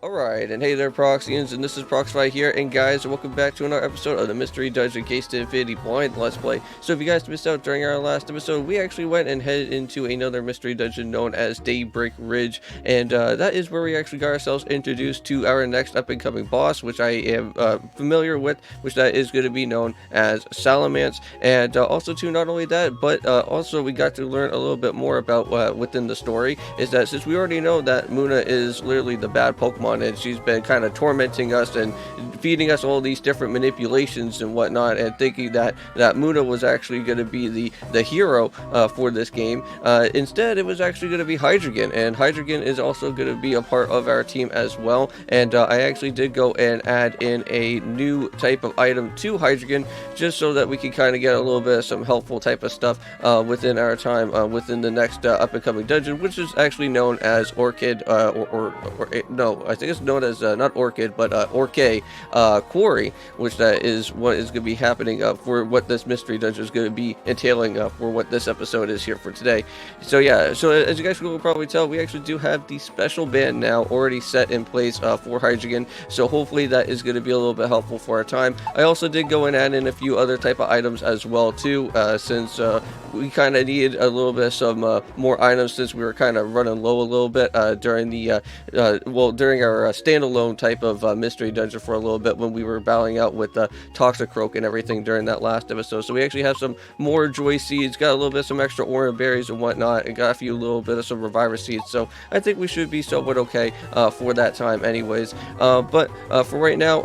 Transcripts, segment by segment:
Alright, and hey there Proxyians, and this is Proxify here, and guys, welcome back to another episode of the Mystery Dungeon Case to Infinity Blind Let's Play. So if you guys missed out during our last episode, we actually went and headed into another mystery dungeon known as Daybreak Ridge, and that is where we actually got ourselves introduced to our next up-and-coming boss, which I am familiar with, which that is going to be known as Salamence, and also too, not only that, but also we got to learn a little bit more about within the story, is that since we already know that Muna is literally the bad Pokemon, and she's been kind of tormenting us and feeding us all these different manipulations and whatnot, and thinking that Muna was actually going to be the hero for this game. Instead, it was actually going to be Hydregion, and Hydregion is also going to be a part of our team as well. And I actually did go and add in a new type of item to Hydregion, just so that we can kind of get a little bit of some helpful type of stuff within our time within the next up and coming dungeon, which is actually known as Orchid no, I think it's known as not Orchid, but Orchre Quarry, which that is what is going to be happening for what this mystery dungeon is going to be entailing for what this episode is here for today. So yeah, so as you guys will probably tell, we actually do have the special band now already set in place for Hydregion, so hopefully that is going to be a little bit helpful for our time. I also did go and add in a few other type of items as well too, since we kind of needed a little bit of some more items, since we were kind of running low a little bit during the during our standalone type of mystery dungeon for a little bit, when we were battling out with Toxicroak and everything during that last episode. So we actually have some more joy seeds, got a little bit of some extra orange berries and whatnot, and got a few little bit of some reviver seeds. So I think we should be somewhat okay for that time anyways. But for right now,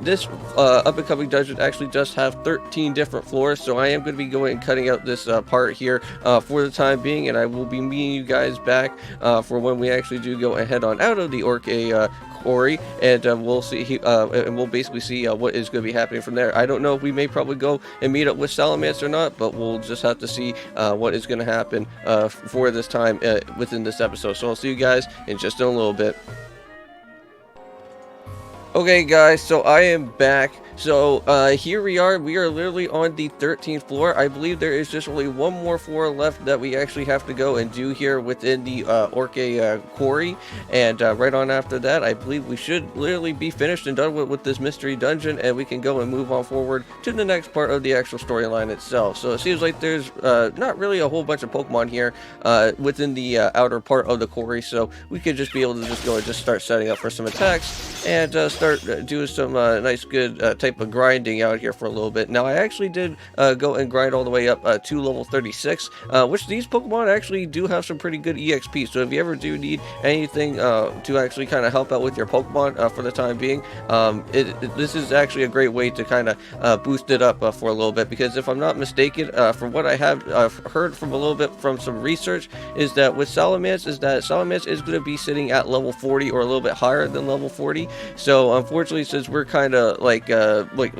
this up and coming dungeon actually does have 13 different floors, so I am going to be going and cutting out this part here for the time being, and I will be meeting you guys back for when we actually do go and head on out of the Orchre Quarry, and we'll see and we'll basically see what is going to be happening from there. I don't know if we may probably go and meet up with Salamence or not, but we'll just have to see what is going to happen for this time within this episode. So I'll see you guys in just a little bit. Okay guys, so I am back. So here we are literally on the 13th floor. I believe there is just only one more floor left that we actually have to go and do here within the Orchre Quarry, and right on after that, I believe we should literally be finished and done with this mystery dungeon, and we can go and move on forward to the next part of the actual storyline itself. So it seems like there's not really a whole bunch of Pokemon here within the outer part of the quarry, so we could just be able to just go and just start setting up for some attacks and start doing some nice good type of grinding out here for a little bit. Now I actually did go and grind all the way up to level 36, which these Pokemon actually do have some pretty good EXP, so if you ever do need anything to actually kind of help out with your Pokemon for the time being, this is actually a great way to kind of boost it up for a little bit, because if I'm not mistaken, from what I have heard from a little bit from some research, is that with Salamence is going to be sitting at level 40 or a little bit higher than level 40. So unfortunately, since we're kind of like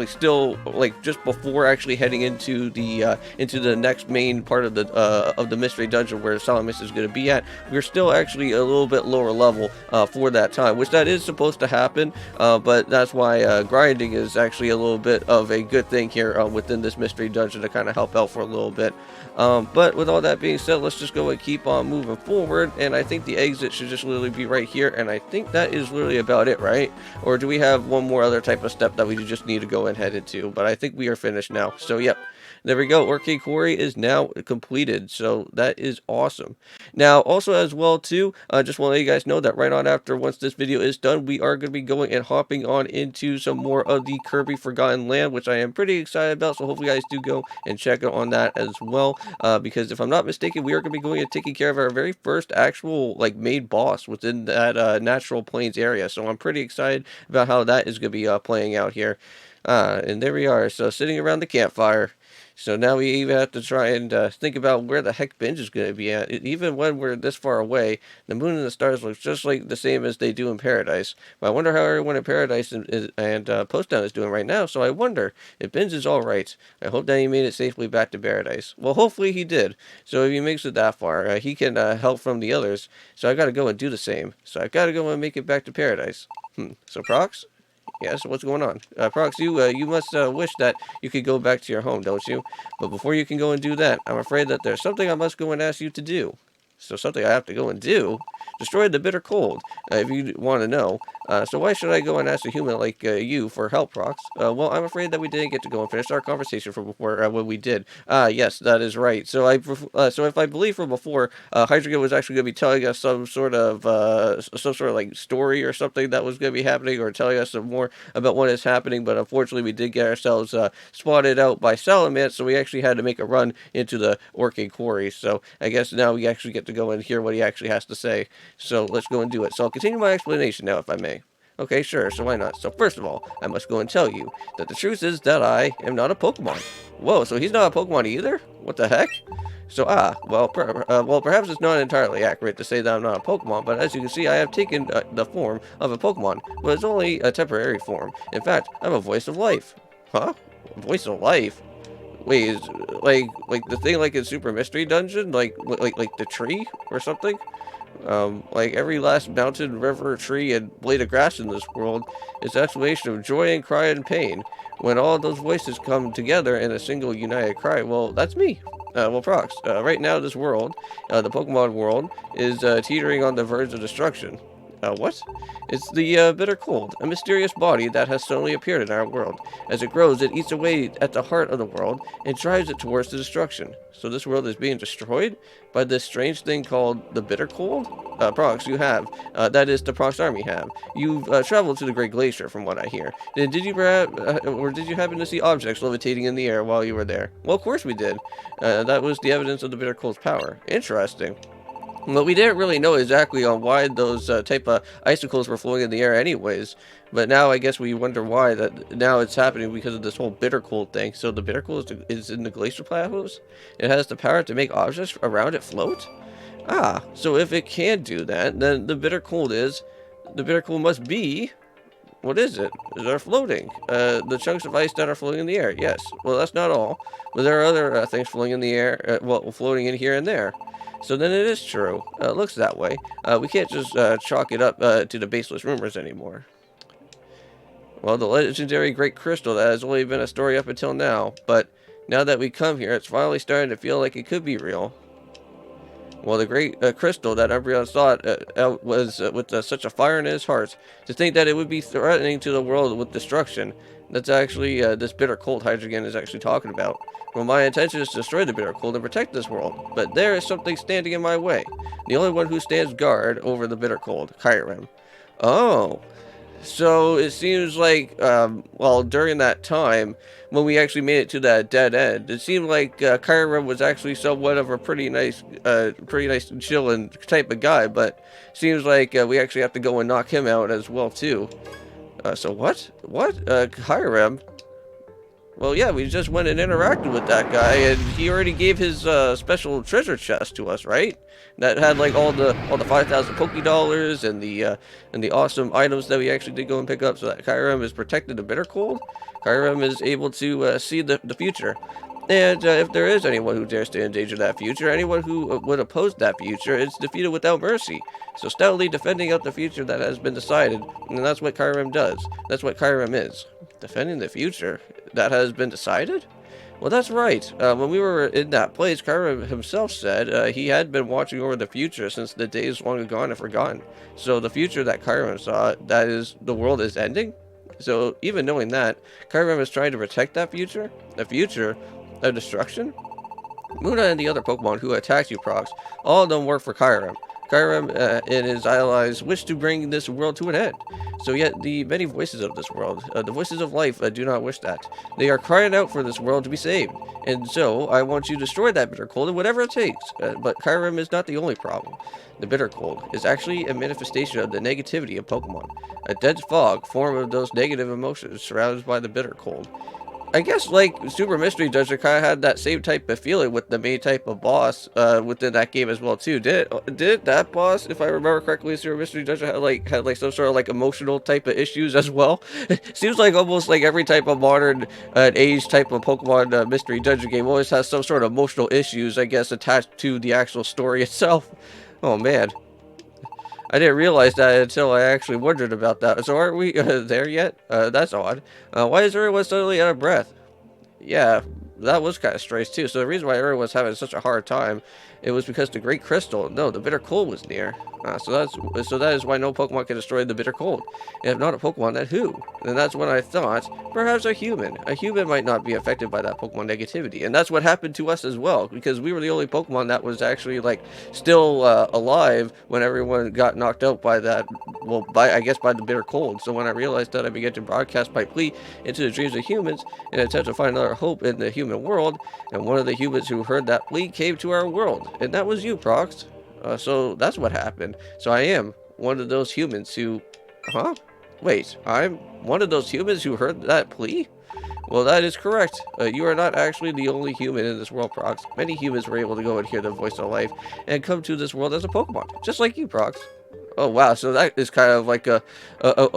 still like just before actually heading into the next main part of the mystery dungeon where Salamence is going to be at, we're still actually a little bit lower level for that time, which that is supposed to happen, but that's why grinding is actually a little bit of a good thing here within this mystery dungeon to kind of help out for a little bit. But with all that being said, let's just go and keep on moving forward, and I think the exit should just literally be right here, and I think that is literally about it, right? Or do we have one more other type of step that we just need to go and head into? But I think we are finished now, so yep. There we go. Orchid Quarry is now completed, so that is awesome. Now, also as well too, I just want to let you guys know that right on after, once this video is done, we are going to be going and hopping on into some more of the Kirby Forgotten Land, which I am pretty excited about. So hopefully you guys do go and check out on that as well, because if I'm not mistaken, we are going to be going and taking care of our very first actual like main boss within that Natural Plains area. So I'm pretty excited about how that is going to be playing out here. And there we are, so sitting around the campfire. So now we even have to try and think about where the heck Binge is going to be at. Even when we're this far away, the moon and the stars look just like the same as they do in Paradise. But I wonder how everyone in Paradise and Post Town is doing right now, so I wonder if Binge is alright. I hope that he made it safely back to Paradise. Well, hopefully he did. So if he makes it that far, he can help from the others. So I gotta go and do the same. So I gotta go and make it back to Paradise. So Prox? Yeah, so what's going on? Prox, you must wish that you could go back to your home, don't you? But before you can go and do that, I'm afraid that there's something I must go and ask you to do. So something I have to go and do. Destroy the bitter cold, if you want to know. So why should I go and ask a human like you for help, Prox? Well, I'm afraid that we didn't get to go and finish our conversation from before when we did. Yes, that is right. So if I believe from before, Hydregion was actually going to be telling us some sort of like story or something that was going to be happening, or telling us some more about what is happening. But unfortunately, we did get ourselves spotted out by Salamence, so we actually had to make a run into the Orchre Quarry. So I guess now we actually get to go and hear what he actually has to say. So let's go and do it. So I'll continue my explanation now, if I may. Okay, sure, so why not? So first of all, I must go and tell you that the truth is that I am not a Pokemon. Whoa, so he's not a Pokemon either? What the heck? So, well, perhaps it's not entirely accurate to say that I'm not a Pokemon, but as you can see, I have taken the form of a Pokemon, but it's only a temporary form. In fact, I'm a voice of life. Huh? Voice of life? Wait, is like the thing like in Super Mystery Dungeon, like the tree or something? Like every last mountain, river, tree, and blade of grass in this world is an exclamation of joy and cry and pain. When all those voices come together in a single united cry, well, that's me. Well, Prox, right now this world, the Pokemon world, is teetering on the verge of destruction. What? It's the bitter cold, a mysterious body that has suddenly appeared in our world. As it grows, it eats away at the heart of the world and drives it towards the destruction. So this world is being destroyed by this strange thing called the bitter cold? Prox, you have. That is, the Prox army have. You've traveled to the Great Glacier, from what I hear. Did you perhaps, or did you happen to see objects levitating in the air while you were there? Well, of course we did. That was the evidence of the bitter cold's power. Interesting. Well, we didn't really know exactly on why those type of icicles were flowing in the air anyways, but now I guess we wonder why that now it's happening because of this whole bitter cold thing. So the bitter cold is in the glacier plateaus? It has the power to make objects around it float? Ah, so if it can do that, then the bitter cold must be, what is it? They're floating. The chunks of ice that are floating in the air, yes. Well, that's not all, but there are other things floating in the air, well, floating in here and there. So then it is true. It looks that way. We can't just chalk it up to the baseless rumors anymore. Well, the legendary Great Crystal, that has only been a story up until now, but now that we come here, it's finally starting to feel like it could be real. Well, the Great Crystal that Umbreon thought was with such a fire in his heart, to think that it would be threatening to the world with destruction. That's actually this bitter cold Hydregion is actually talking about. Well, my intention is to destroy the bitter cold and protect this world, but there is something standing in my way. The only one who stands guard over the bitter cold, Kyurem. Oh, so it seems like, well, during that time, when we actually made it to that dead end, it seemed like Kyurem was actually somewhat of a pretty nice chill and type of guy, but seems like we actually have to go and knock him out as well, too. So what? What? Kyurem? Well, yeah, we just went and interacted with that guy, and he already gave his special treasure chest to us, right? That had like all the 5,000 Poké Dollars and the awesome items that we actually did go and pick up. So that Kyurem is protected the bitter cold. Kyurem is able to see the future. And if there is anyone who dares to endanger that future, anyone who would oppose that future, it's defeated without mercy. So stoutly defending out the future that has been decided, and that's what Kyurem does. That's what Kyurem is. Defending the future that has been decided? Well, that's right. When we were in that place, Kyurem himself said he had been watching over the future since the days long gone and forgotten. So the future that Kyurem saw, that is, the world is ending? So even knowing that, Kyurem is trying to protect that future? The future of destruction? Muna and the other Pokemon who attacked you, Prox, all of them work for Kyurem. Kyurem and his allies wish to bring this world to an end. So yet the many voices of this world, the voices of life, do not wish that. They are crying out for this world to be saved. And so I want you to destroy that bitter cold and whatever it takes. But Kyurem is not the only problem. The bitter cold is actually a manifestation of the negativity of Pokemon. A dense fog form of those negative emotions surrounded by the bitter cold. I guess, like, Super Mystery Dungeon kind of had that same type of feeling with the main type of boss within that game as well, too. Did that boss, if I remember correctly, Super Mystery Dungeon had like some sort of, like, emotional type of issues as well? Seems like almost like every type of modern age type of Pokemon Mystery Dungeon game always has some sort of emotional issues, I guess, attached to the actual story itself. Oh, man. I didn't realize that until I actually wondered about that. So aren't we there yet? That's odd. Why is everyone suddenly out of breath? Yeah, that was kind of strange too. So the reason why everyone was having such a hard time, it was because the Great Crystal, no, the Bitter Cold was near. So that is why no Pokemon can destroy the Bitter Cold. And if not a Pokemon, then who? And that's when I thought perhaps a human. A human might not be affected by that Pokemon negativity, and that's what happened to us as well because we were the only Pokemon that was actually like still alive when everyone got knocked out by that. Well, by I guess by the Bitter Cold. So when I realized that, I began to broadcast my plea into the dreams of humans in an attempt to find another hope in the human world, and one of the humans who heard that plea came to our world, and that was you, Prox. So that's what happened. So I am one of those humans who... Huh? Wait, I'm one of those humans who heard that plea? Well, that is correct. You are not actually the only human in this world, Prox. Many humans were able to go and hear the voice of life and come to this world as a Pokemon, just like you, Prox. Oh wow, so that is kind of like a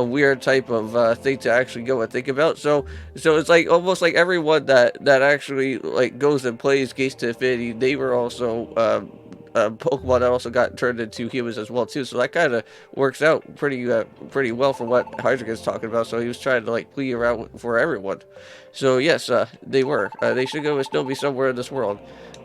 weird type of thing to actually go and think about. So it's like almost like everyone that actually like goes and plays Gates to Infinity, they were also Pokemon that also got turned into humans as well too. So that kind of works out pretty well for what Hydreigion's talking about. So he was trying to like plea around for everyone. So yes, they were. They should go and still be somewhere in this world.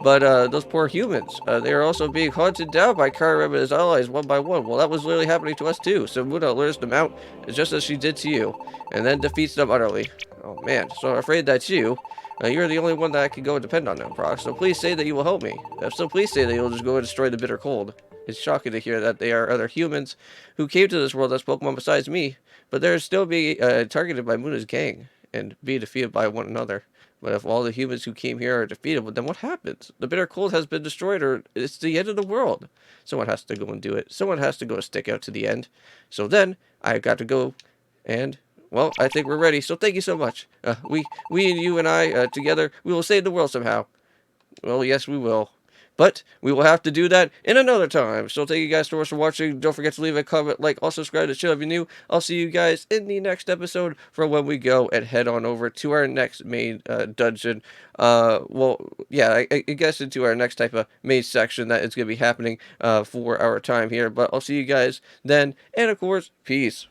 But those poor humans, they are also being hunted down by Kyurem and his allies one by one. Well, that was literally happening to us too. So Muna lures them out, just as she did to you, and then defeats them utterly. Oh man, so I'm afraid that's you. You're the only one that I can go and depend on now, Prox. So please say that you will help me. So please say that you'll just go and destroy the Bitter Cold. It's shocking to hear that there are other humans who came to this world as Pokemon besides me, but they're still being targeted by Muna's gang and being defeated by one another. But if all the humans who came here are defeated, well, then what happens? The Bitter Cold has been destroyed, or it's the end of the world. Someone has to go and do it. Someone has to go and stick out to the end. So then, I've got to go and, well, I think we're ready. So thank you so much. We and you and I, together, we will save the world somehow. Well, yes, we will. But we will have to do that in another time. So thank you guys so much for watching. Don't forget to leave a comment, like, also subscribe to the channel if you're new. I'll see you guys in the next episode for when we go and head on over to our next main dungeon. Well, yeah, I guess into our next type of main section that is going to be happening for our time here. But I'll see you guys then. And of course, peace.